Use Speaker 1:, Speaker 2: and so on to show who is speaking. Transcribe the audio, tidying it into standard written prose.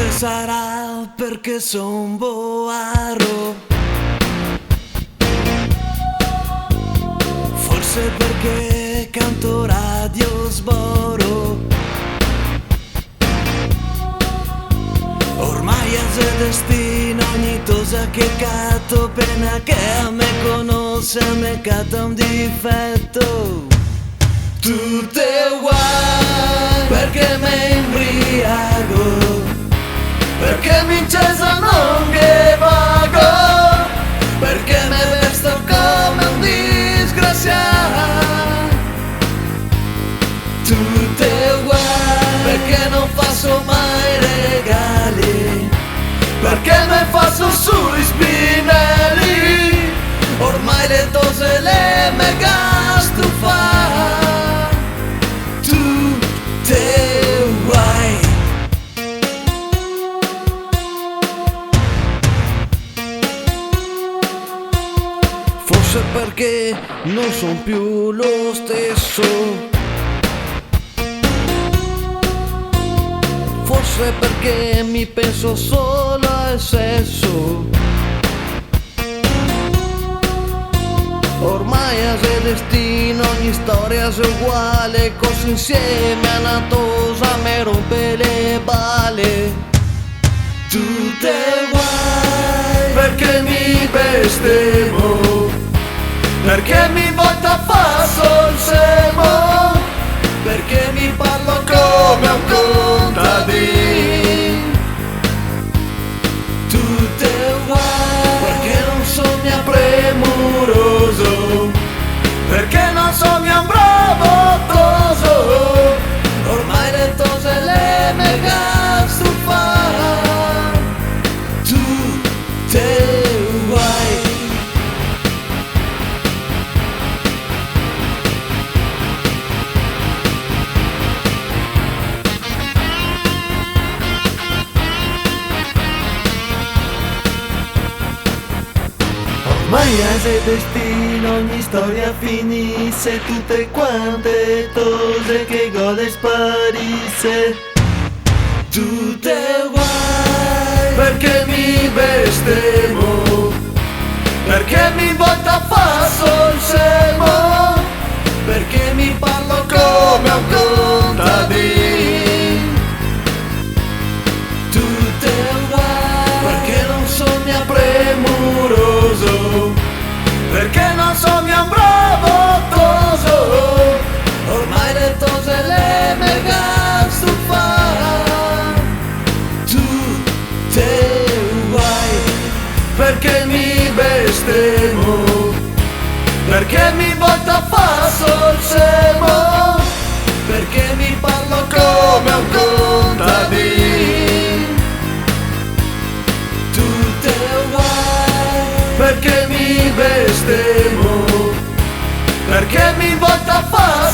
Speaker 1: Sarà perché son boaro, forse perché canto radio sboro. Ormai è destino ogni cosa che catto, pena che a me conosce, a me catta un difetto. Tutte uguali perché me imbriaco, perché mi incesa non che vago, perché me vesto come un disgraziato. Tutte uguali perché non faccio mai regali, perché me faccio sui spinelli. Ormai le dose le mega stufate. Tutte uguali. Forse perché non son più lo stesso, forse perché mi penso solo al sesso. Ormai è destino, ogni storia è uguale, cose insieme a una tosa me rompe le balle. Tutte uguali perché mi bestemo, perché mi volta fa il semo, perché mi parlo come un contadino. Tutte uguali perché non sogna premuroso, perché non sogna un bravo toso. Ormai le tose le mega stufate. Tutte uguali. Ormai è destino, ogni storia finisse, tutte quante cose che gode sparisse. Tutte uguali perché mi bestemo, perché mi volta fa il semo, perché mi parlo come un contadino. Tutte uguali perché non sogna premuroso, perché non sogna un bravo toso. Ormai le tose le mega stufate. Tutte uguali perché mi bestemo, perché mi volta fa il semo, perché mi parlo come un contadino. Tutte uguali perché mi bestemo, perché mi volta fa